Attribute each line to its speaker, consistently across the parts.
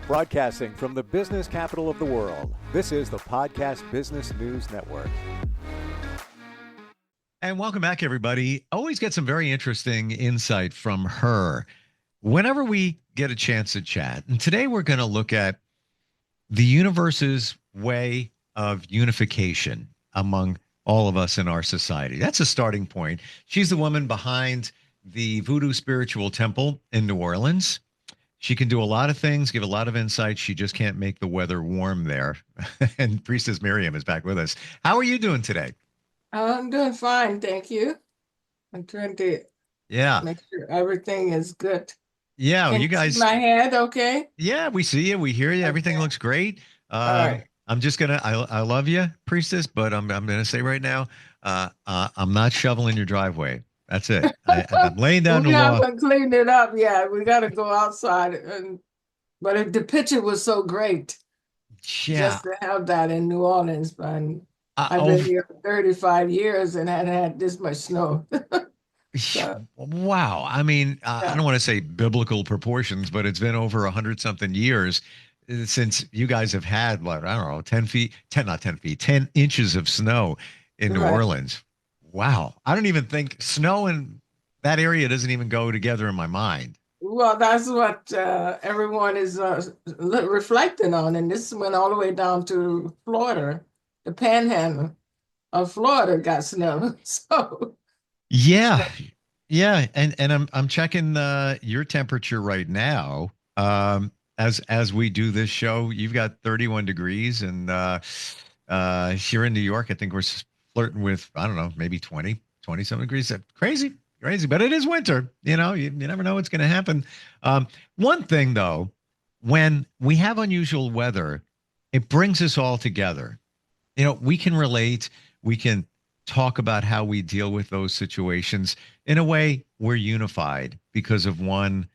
Speaker 1: Broadcasting from the business capital of the world, this is the Podcast Business News Network.
Speaker 2: And welcome back, everybody. Always get some very interesting insight from her whenever we get a chance to chat. And today we're going to look at the universe's way of unification among all of us in our society. That's a starting point. She's the woman behind the Voodoo Spiritual Temple in New Orleans. She can do a lot of things, give a lot of insight. She just can't make the weather warm there. And Priestess Miriam is back with us. How are you doing today?
Speaker 3: I'm doing fine, thank you. I'm trying to make sure everything is good.
Speaker 2: Yeah,
Speaker 3: Can
Speaker 2: you guys
Speaker 3: see my head okay?
Speaker 2: Yeah, we see you, we hear you. Everything looks great.
Speaker 3: All right.
Speaker 2: I'm just gonna I love you, Priestess, but I'm gonna say right now, I'm not shoveling your driveway. That's it. I'm laying down the
Speaker 3: We
Speaker 2: law.
Speaker 3: haven't cleaned it up yet. We got to go outside, but the picture was so great
Speaker 2: Yeah.
Speaker 3: just to have that in New Orleans. And I've
Speaker 2: Oh,
Speaker 3: been here for 35 years and hadn't had this much snow. So,
Speaker 2: wow. I mean, I
Speaker 3: yeah.
Speaker 2: don't want to say biblical proportions, but it's been over 100 something years since you guys have had, what, I don't know, 10 feet, 10, not 10 feet, 10 inches of snow in New
Speaker 3: Right.
Speaker 2: Orleans. Wow. I don't even think snow in that area doesn't even go together in my mind.
Speaker 3: Well, that's what everyone is reflecting on. And this went all the way down to Florida. The panhandle of Florida got snow. So,
Speaker 2: Yeah. Yeah. And I'm checking your temperature right now. As we do this show, you've got 31 degrees, and here in New York, I think we're flirting with, I don't know, maybe 20 something degrees. Crazy, but it is winter. You never know what's going to happen. One thing though, when we have unusual weather, it brings us all together. We can relate, we can talk about how we deal with those situations. In a way, we're unified because of one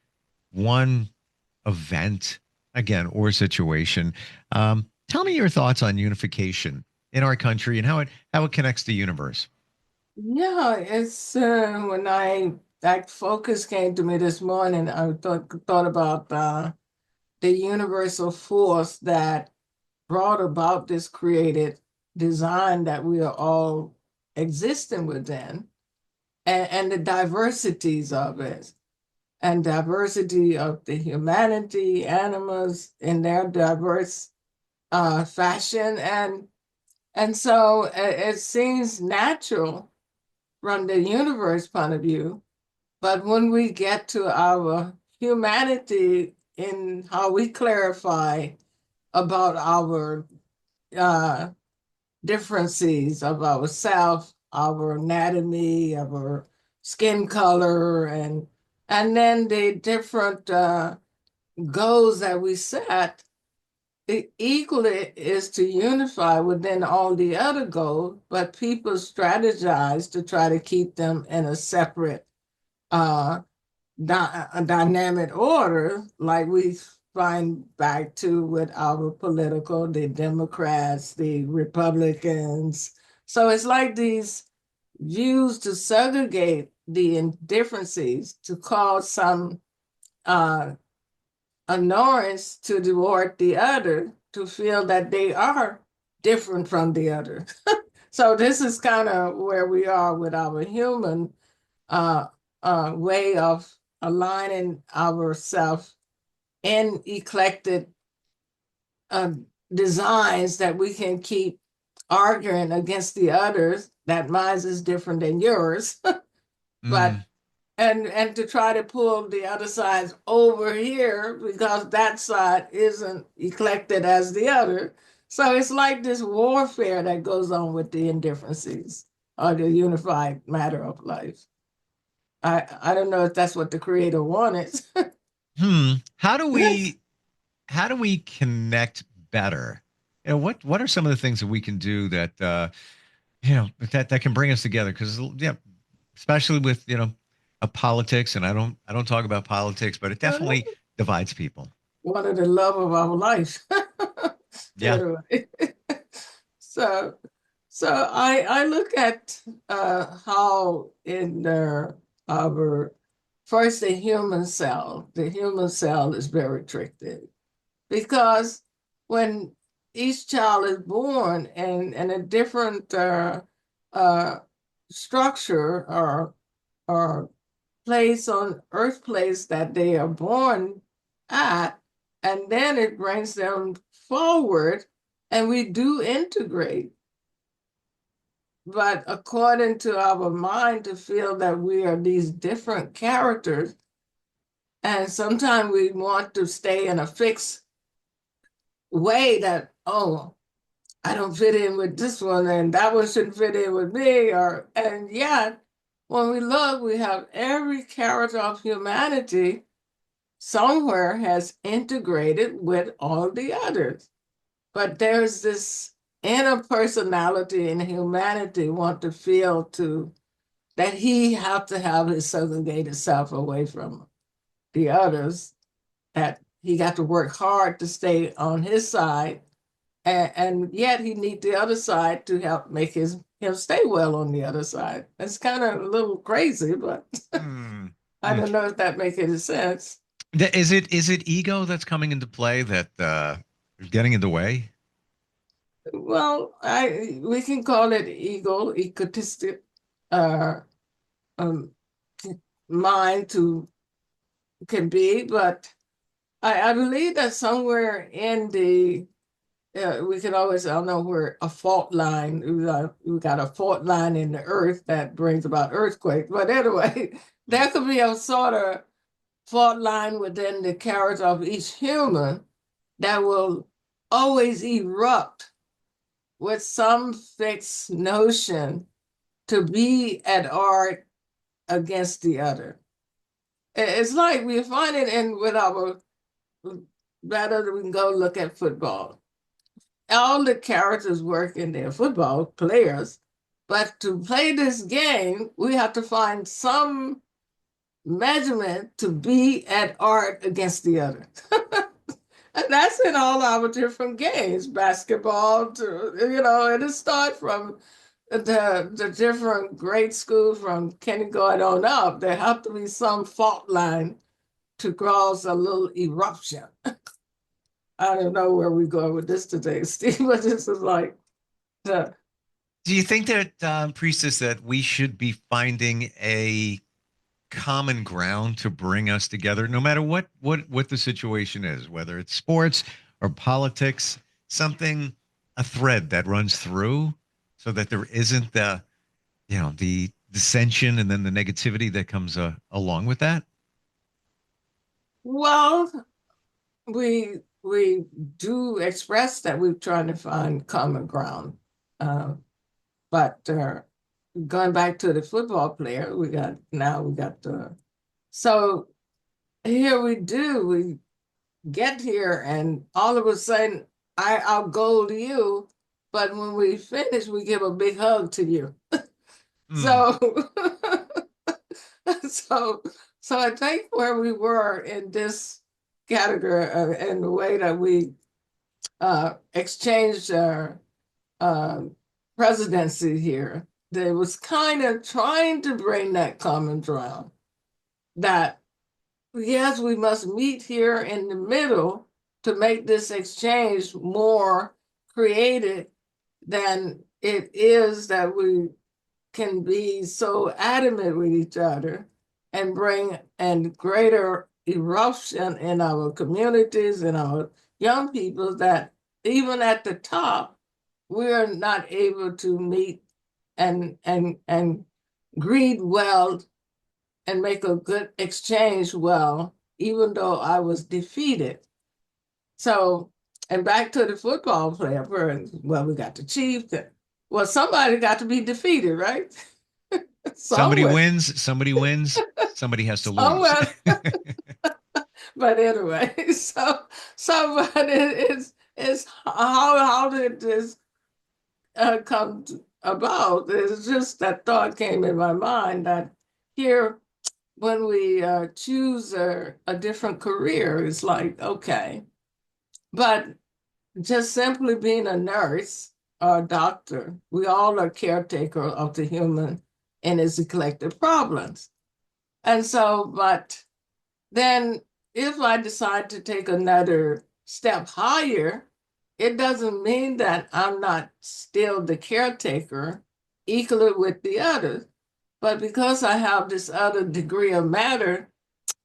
Speaker 2: event, again, or situation. Tell me your thoughts on unification in our country and how it connects to the universe.
Speaker 3: yeah, it's when that focus came to me this morning, I thought about the universal force that brought about this created design that we are all existing within, and the diversities of it, and diversity of the humanity, animals in their diverse fashion, and so it seems natural from the universe point of view, but when we get to our humanity in how we clarify about our differences of ourself, our anatomy, our skin color, and then the different goals that we set, it equally is to unify within all the other goals, but people strategize to try to keep them in a separate dynamic order, like we find back to with our the Democrats, the Republicans. So it's like these views to segregate the differences to cause some annoyance to toward the other, to feel that they are different from the other. So this is kind of where we are with our human way of aligning ourselves in eclectic designs that we can keep arguing against the others, that mine is different than yours, but and to try to pull the other sides over here because that side isn't eclectic as the other. So it's like this warfare that goes on with the indifferences or the unified matter of life. I don't know if that's what the creator wanted.
Speaker 2: How do we connect better? What are some of the things that we can do that that can bring us together? Because yeah, especially with politics, and I don't talk about politics, but it definitely divides people.
Speaker 3: One of the love of our life.
Speaker 2: Yeah.
Speaker 3: So I look at how in our first the human cell is very tricky. because when each child is born in a different structure or place on earth place that they are born at, and then it brings them forward, and we do integrate. But according to our mind, to feel that we are these different characters, and sometimes we want to stay in a fixed way that, oh, I don't fit in with this one, and that one shouldn't fit in with me, and yet when we look, we have every character of humanity somewhere has integrated with all the others. But there's this inner personality in humanity want to feel that he have to have his segregated self away from the others, that he got to work hard to stay on his side, and yet he need the other side to help make him stay well on the other side. It's kind of a little crazy, but I don't know if that makes any sense.
Speaker 2: Is it ego that's coming into play that is getting in the way?
Speaker 3: Well, we can call it egotistic uh, um, mind can be, but I believe that somewhere in the we can always, I don't know where a fault line, we got a fault line in the earth that brings about earthquakes. But anyway, there could be a sort of fault line within the character of each human that will always erupt with some fixed notion to be at art against the other. It's like we find it in with our, rather we can go look at football. All the characters work in their football players, but to play this game, we have to find some measurement to be at art against the other. And that's in all our different games, basketball to, it starts from the different grade schools from kindergarten on up. There have to be some fault line to cause a little eruption. I don't know where we go with this today, Steve, but this is like the.
Speaker 2: Do you think that, Priestess, that we should be finding a common ground to bring us together, no matter what the situation is, whether it's sports or politics, a thread that runs through, so that there isn't the dissension and then the negativity that comes along with that?
Speaker 3: Well, we do express that we're trying to find common ground, but going back to the football player, we got so here we get here, and all of a sudden I'll goal you, but when we finish, we give a big hug to you. So so I think where we were in this category, in the way that we exchanged our presidency here, they was kind of trying to bring that common ground, that yes, we must meet here in the middle to make this exchange more creative than it is that we can be so adamant with each other and bring and greater eruption in our communities and our young people, that even at the top, we're not able to meet and greet well and make a good exchange well, even though I was defeated. So, and back to the football player, well, we got the Chiefs. Well, somebody got to be defeated, right?
Speaker 2: Somebody wins, somebody has to lose.
Speaker 3: But anyway, but it's how did this come about? It's just that thought came in my mind that here, when we choose a different career, it's like, okay, but just simply being a nurse or a doctor, we all are caretaker of the human and its collective problems. And so, but then if I decide to take another step higher, it doesn't mean that I'm not still the caretaker equally with the others. But because I have this other degree of matter,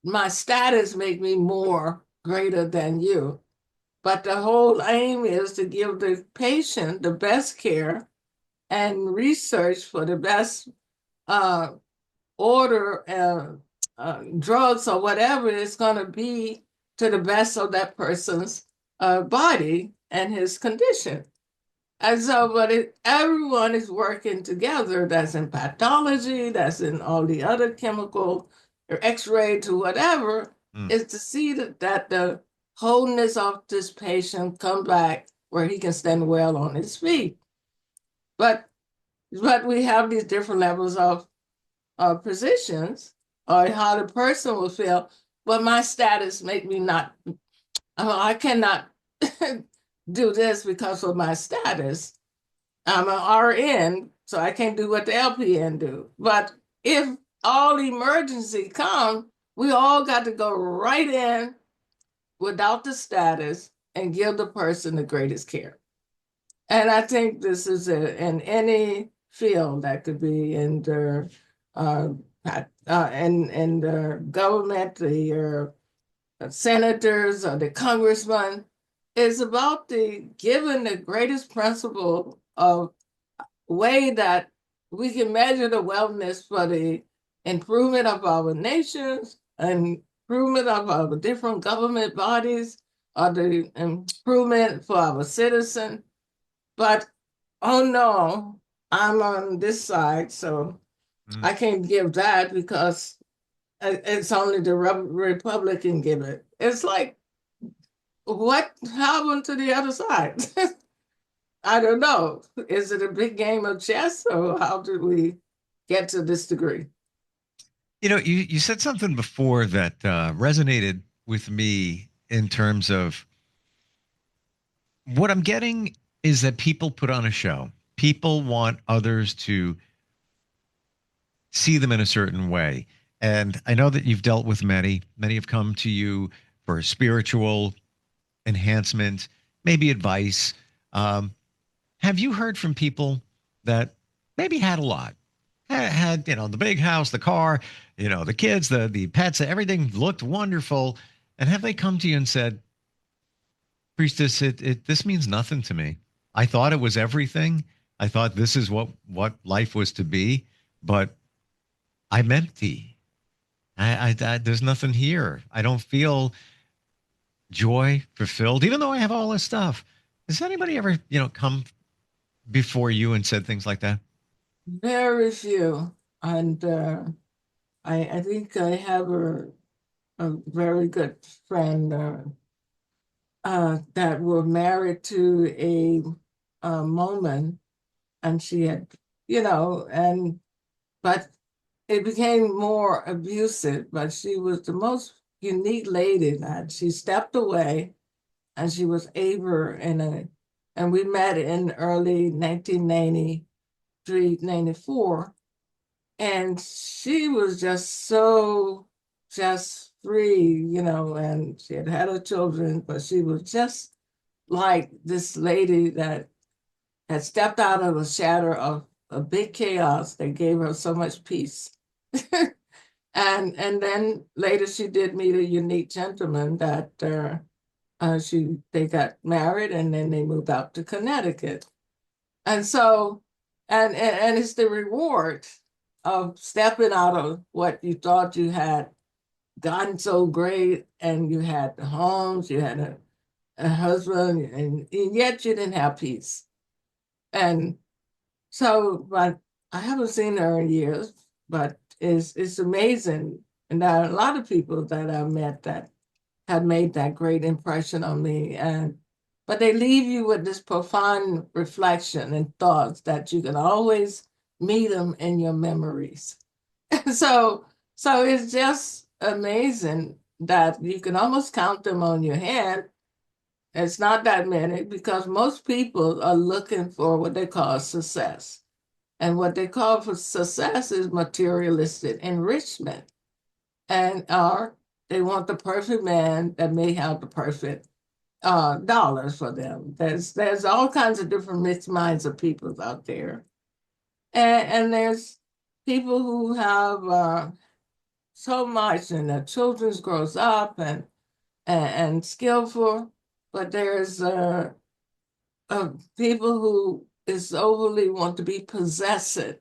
Speaker 3: my status make me more greater than you. But the whole aim is to give the patient the best care and research for the best uh, order drugs or whatever it's going to be to the best of that person's body and his condition. And so, but everyone is working together. That's in pathology, that's in all the other chemical or x-ray to whatever, is to see that the wholeness of this patient come back where he can stand well on his feet. But we have these different levels of positions or how the person will feel. But my status make me not, I cannot do this because of my status. I'm an RN, so I can't do what the LPN do. But if all emergency come, we all got to go right in without the status and give the person the greatest care. And I think this is in any field that could be in the in the government, the senators or the congressman, is about the giving the greatest principle of way that we can measure the wellness for the improvement of our nations and improvement of our different government bodies or the improvement for our citizens. But oh no, I'm on this side, so I can't give that because it's only the Republican give it. It's like, what happened to the other side? I don't know. Is it a big game of chess, or how did we get to this degree?
Speaker 2: You said something before that resonated with me in terms of what I'm getting is that people put on a show. People want others to see them in a certain way. And I know that you've dealt with many. Many have come to you for spiritual enhancement, maybe advice. Have you heard from people that maybe had a lot, had the big house, the car, the kids, the pets, everything looked wonderful, and have they come to you and said, Priestess, this means nothing to me. I thought it was everything. I thought this is what life was to be, but I'm empty. There's nothing here. I don't feel joy, fulfilled, even though I have all this stuff. Has anybody ever, come before you and said things like that?
Speaker 3: Very few. And I think I have a very good friend that were married to a woman, and she had, but it became more abusive. But she was the most unique lady that she stepped away, and she was able and we met in early 1993, 94. And she was just so just free, and she had her children, but she was just like this lady that had stepped out of the shadow of a big chaos that gave her so much peace. And then later she did meet a unique gentleman that they got married, and then they moved out to Connecticut. And so, and it's the reward of stepping out of what you thought you had gotten so great, and you had the homes, you had a husband, and yet you didn't have peace. And so, but I haven't seen her in years, but it's amazing. And there are a lot of people that I met that had made that great impression on me. But they leave you with this profound reflection and thoughts that you can always meet them in your memories. so it's just amazing that you can almost count them on your hand. It's not that many, because most people are looking for what they call success. And what they call for success is materialistic enrichment. And they want the perfect man that may have the perfect dollars for them. There's all kinds of different mixed minds of people out there, and there's people who have so much, and their children grows up and skillful, but there's people who is overly want to be possessive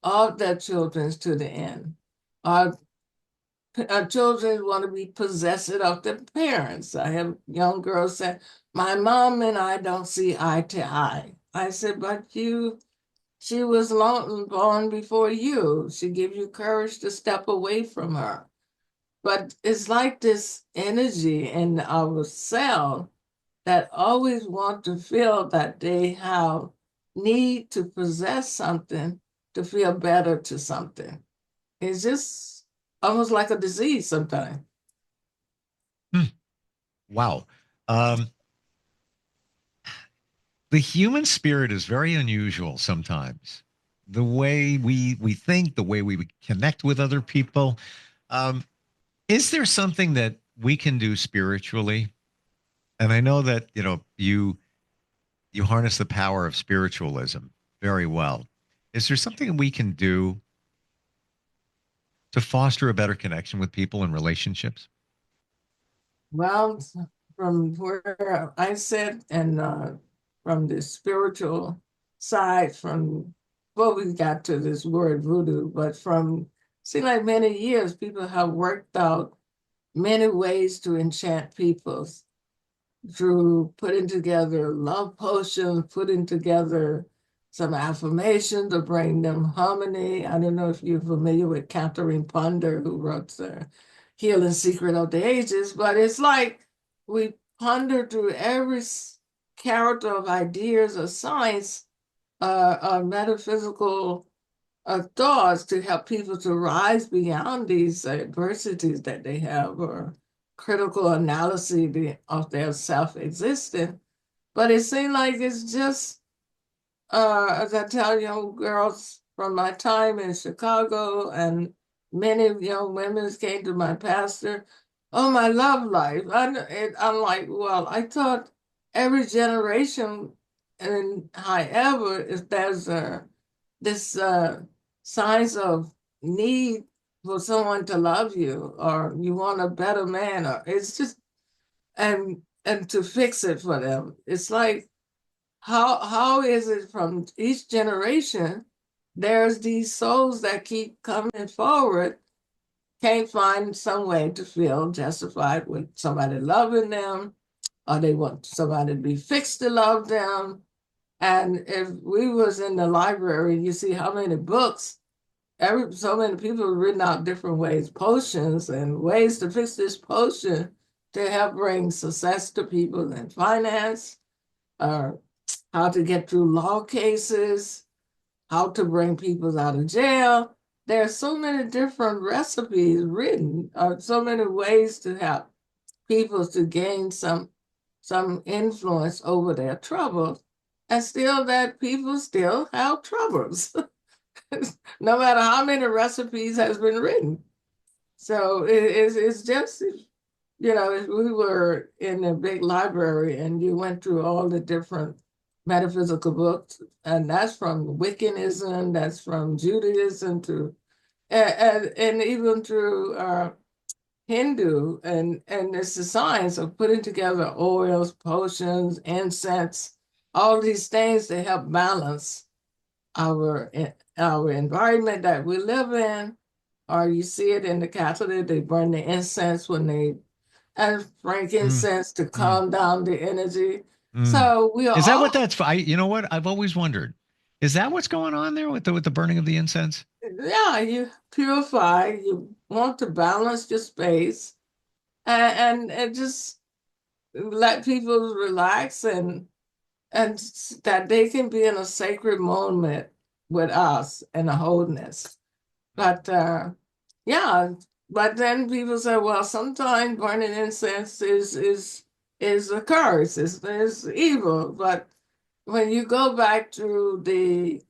Speaker 3: of their children to the end. Our children want to be possessive of their parents. I have young girls say, "My mom and I don't see eye to eye." I said, "But she was born before you. She gave you courage to step away from her." But it's like this energy in our cell that always want to feel that they have need to possess something to feel better to something. It's just almost like a disease sometimes.
Speaker 2: Wow. Um, the human spirit is very unusual sometimes. The way we think, the way we connect with other people. Um, is there something that we can do spiritually? And I know that, you harness the power of spiritualism very well. Is there something we can do to foster a better connection with people and relationships?
Speaker 3: Well, from where I sit and from the spiritual side, from well, we got to this word voodoo, but from seeing like many years, people have worked out many ways to enchant people through putting together love potions, putting together some affirmation to bring them harmony. I don't know if you're familiar with Catherine Ponder, who wrote the Healing Secret of the Ages, but it's like we ponder through every character of ideas or science, metaphysical thoughts to help people to rise beyond these adversities that they have or critical analysis of their self-existence. But it seems like it's just, as I tell young girls from my time in Chicago, and many young women came to my pastor, "Oh, my love life." I'm like, well, I thought every generation, and however, if there's this signs of need for someone to love you, or you want a better man, or it's just and to fix it for them. It's like how is it from each generation? There's these souls that keep coming forward, can't find some way to feel justified with somebody loving them, or they want somebody to be fixed to love them. And if we was in the library, you see how many books, so many people have written out different ways, potions and ways to fix this potion to help bring success to people in finance, or how to get through law cases, how to bring people out of jail. There are so many different recipes written, so many ways to help people to gain some influence over their troubles, and still that people still have troubles, no matter how many recipes has been written. So it's just, if we were in a big library and you went through all the different metaphysical books, and that's from Wiccanism, that's from Judaism to, and even through Hindu, and it's the science of putting together oils, potions, incense, all these things to help balance our our environment that we live in. Or you see it in the Catholic, they burn the incense when they and
Speaker 2: Mm,
Speaker 3: frankincense to
Speaker 2: mm,
Speaker 3: calm down the energy.
Speaker 2: mm.
Speaker 3: So we are
Speaker 2: Is that what
Speaker 3: all,
Speaker 2: that's for? You know what? I've always wondered. Is that what's going on there with the burning of the incense?
Speaker 3: yeah, you purify, you want to balance your space, and just let people relax, and that they can be in a sacred moment with us and a wholeness. But yeah, but then people say, well, sometimes burning incense is a curse, is evil. But when you go back to the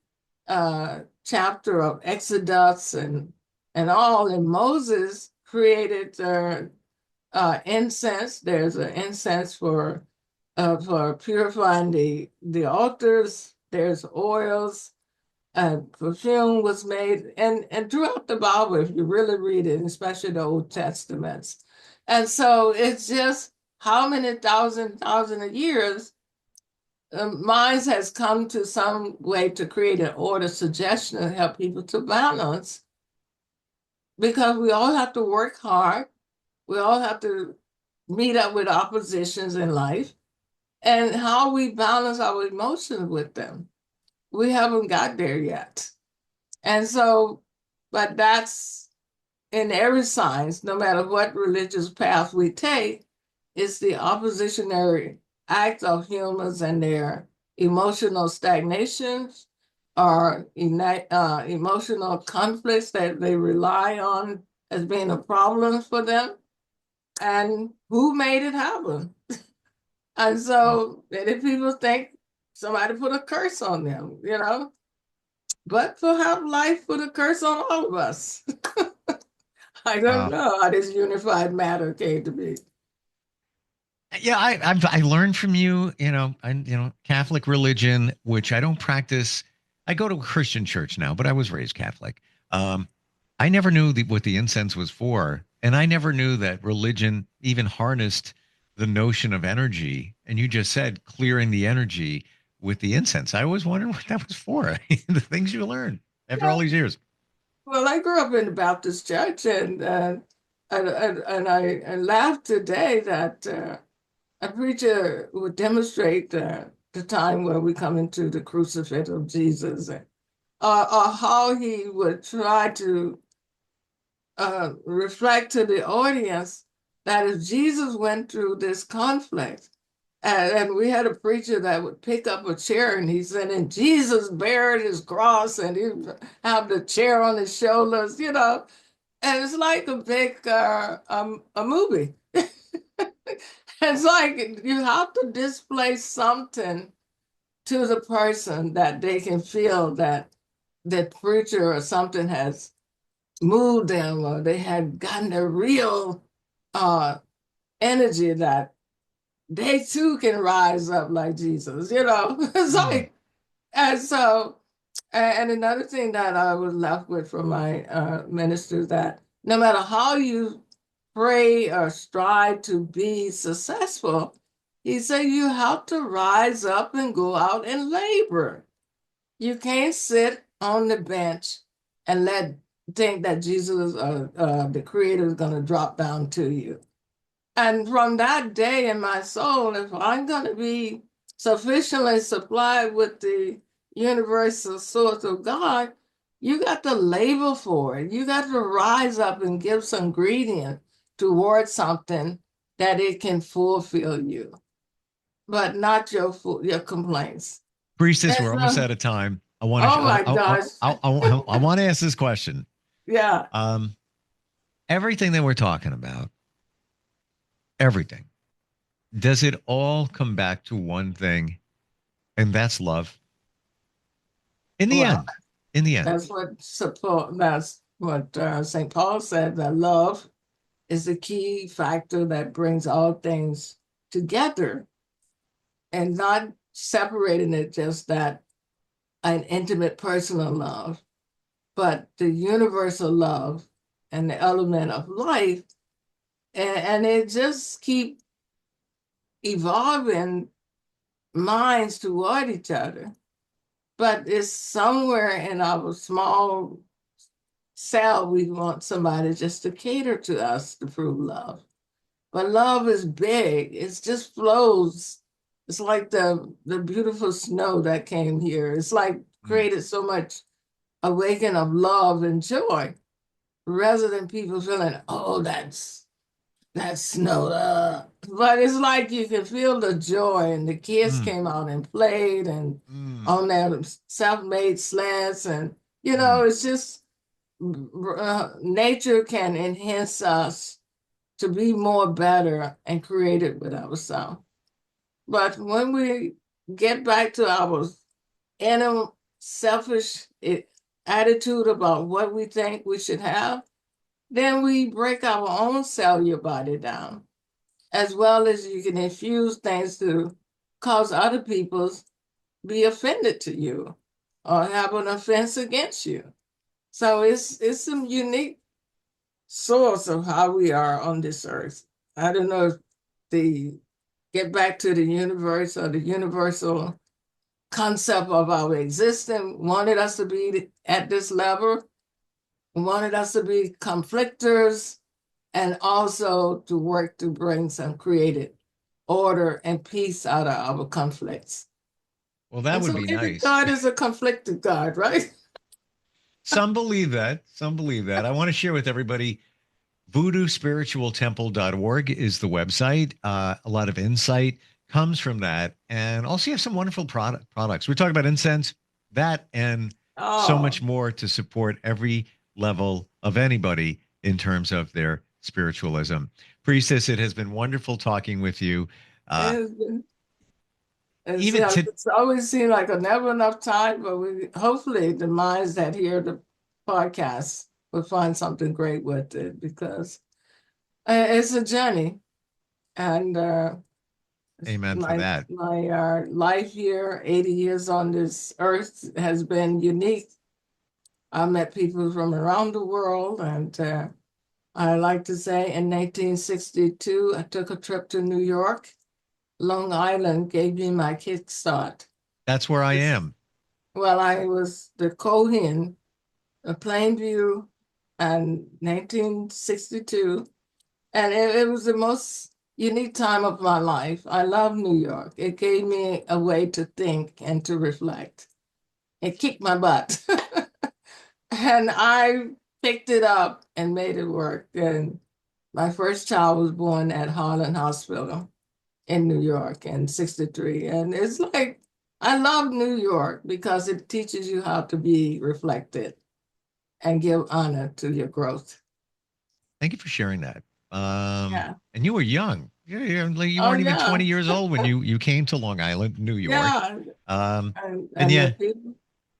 Speaker 3: chapter of Exodus and all, and Moses created incense. There's an incense for for purifying the altars. There's oils, perfume was made, and throughout the Bible, if you really read it, especially the Old Testaments. And so it's just how many thousand of years minds has come to some way to create an order suggestion to help people to balance, because we all have to work hard. We all have to meet up with oppositions in life, and how we balance our emotions with them. We haven't got there yet. And so, but that's in every science, no matter what religious path we take, it's the oppositionary act of humans and their emotional stagnations or emotional conflicts that they rely on as being a problem for them. And who made it happen? And so many people think somebody put a curse on them, but perhaps life put a curse on all of us. I don't know how this unified matter came to be.
Speaker 2: Yeah, I learned from you, Catholic religion, which I don't practice. I go to a Christian church now, but I was raised Catholic. I never knew what the incense was for, and I never knew that religion even harnessed the notion of energy. And you just said clearing the energy with the incense. I always wondered what that was for. The things you learn after all these years.
Speaker 3: Well, I grew up in the Baptist church, and I laughed today that a preacher would demonstrate the time where we come into the crucifix of Jesus, or how he would try to reflect to the audience that if Jesus went through this conflict, and we had a preacher that would pick up a chair, and he said, and Jesus bared his cross, and he would have the chair on his shoulders, and it's like a big a movie. It's like you have to display something to the person that they can feel that the preacher or something has moved them, or they had gotten a real energy that they too can rise up like Jesus, It's like, and so, and another thing that I was left with from my ministers, that no matter how you pray or strive to be successful, he said you have to rise up and go out and labor. You can't sit on the bench and think that Jesus, the Creator, is going to drop down to you. And from that day in my soul, if I'm going to be sufficiently supplied with the universal source of God, you got to labor for it. You got to rise up and give some ingredient towards something that it can fulfill you, but not your complaints.
Speaker 2: Priestess, we're almost out of time. I want to.
Speaker 3: Oh my gosh!
Speaker 2: I want to ask this question.
Speaker 3: Yeah.
Speaker 2: Everything that we're talking about, everything, does it all come back to one thing, and that's love? In the end.
Speaker 3: That's what St. Paul said, that love is the key factor that brings all things together, and not separating it just that an intimate personal love, but the universal love and the element of life. And it just keep evolving minds toward each other. But it's somewhere in our small cell, we want somebody just to cater to us to prove love. But love is big. It just flows. It's like the beautiful snow that came here. It's like created so much awakening of love and joy, rather than people feeling, oh, that's snow. But it's like you can feel the joy, and the kids came out and played, and on their self-made sleds, and it's just nature can enhance us to be more better and creative with ourselves. But when we get back to our inner selfish attitude about what we think we should have, then we break our own cellular body down, as well as you can infuse things to cause other people be offended to you or have an offense against you. So it's some unique source of how we are on this earth. I don't know if the get back to the universe or the universal concept of our existence wanted us to be at this level, wanted us to be conflictors, and also to work to bring some creative order and peace out of our conflicts.
Speaker 2: Well, that
Speaker 3: And
Speaker 2: would
Speaker 3: so
Speaker 2: be
Speaker 3: maybe
Speaker 2: nice.
Speaker 3: God is a conflicted God, right?
Speaker 2: Some believe that. Some believe that. I want to share with everybody voodoospiritualtemple.org is the website. A lot of insight comes from that. And also you have some wonderful products. We're talking about incense, that, and so
Speaker 3: Oh,
Speaker 2: much more to support every level of anybody in terms of their spiritualism. Priestess, it has been wonderful talking with you. Uh, even to
Speaker 3: it's always seemed like a never enough time, but we hopefully the minds that hear the podcast will find something great with it because it's a journey, and
Speaker 2: amen for
Speaker 3: my
Speaker 2: that.
Speaker 3: life here, 80 years on this earth, has been unique. I met people from around the world, and I like to say in 1962, I took a trip to New York. Long Island gave me my kickstart.
Speaker 2: That's where I am.
Speaker 3: Well, I was the Cohen, Plainview, and 1962. And it was the most unique time of my life. I love New York. It gave me a way to think and to reflect. It kicked my butt. And I picked it up and made it work. And my first child was born at Harlan Hospital in New York in 63. And it's like, I love New York because it teaches you how to be reflected and give honor to your growth.
Speaker 2: Thank you for sharing that.
Speaker 3: Yeah.
Speaker 2: And you were young. Like you
Speaker 3: Oh,
Speaker 2: weren't even
Speaker 3: yeah.
Speaker 2: 20 years old when you came to Long Island, New York.
Speaker 3: Yeah.
Speaker 2: And
Speaker 3: And
Speaker 2: yeah,
Speaker 3: the people,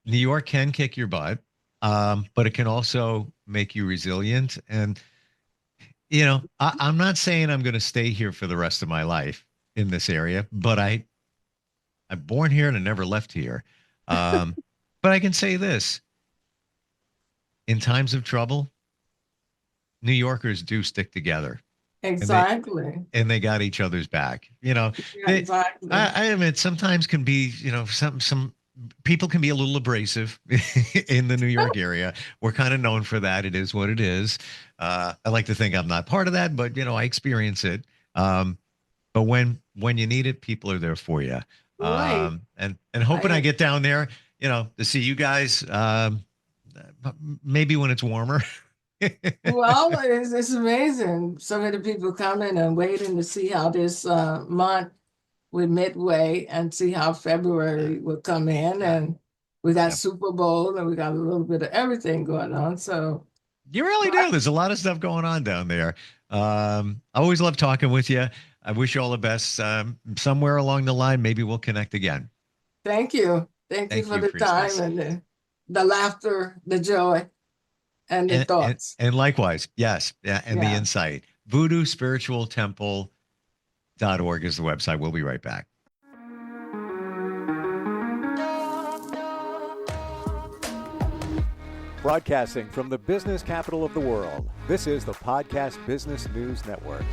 Speaker 2: New York can kick your butt, but it can also make you resilient. And I'm not saying I'm going to stay here for the rest of my life in this area, but I'm born here and I never left here. Um, but I can say this: in times of trouble, New Yorkers do stick together. And they
Speaker 3: exactly.
Speaker 2: and they got each other's back.
Speaker 3: Yeah,
Speaker 2: They,
Speaker 3: exactly.
Speaker 2: I admit sometimes can be, some people can be a little abrasive in the New York area. We're kind of known for that. It is what it is. I like to think I'm not part of that, but I experience it. But when you need it, people are there for you.
Speaker 3: Right.
Speaker 2: And hoping I
Speaker 3: I
Speaker 2: get down there, to see you guys. Maybe when it's warmer.
Speaker 3: Well, it's amazing. So many people coming and waiting to see how this month with Midway and see how
Speaker 2: Yeah,
Speaker 3: February will come in.
Speaker 2: yeah,
Speaker 3: And we got
Speaker 2: yeah.
Speaker 3: Super Bowl and we got a little bit of everything going on. So,
Speaker 2: You really
Speaker 3: but
Speaker 2: do. There's a lot of stuff going on down there. I always love talking with you. I wish you all the best. Somewhere along the line, maybe we'll connect again.
Speaker 3: thank you. Thank you
Speaker 2: Thank
Speaker 3: for
Speaker 2: you,
Speaker 3: the time
Speaker 2: Priestess.
Speaker 3: and the laughter, the joy, and the
Speaker 2: And
Speaker 3: thoughts.
Speaker 2: and likewise, yes, yeah, and the
Speaker 3: Yeah.
Speaker 2: insight. VoodooSpiritualTemple.org is the website. We'll be right back.
Speaker 1: Broadcasting from the business capital of the world, this is the Podcast Business News Network.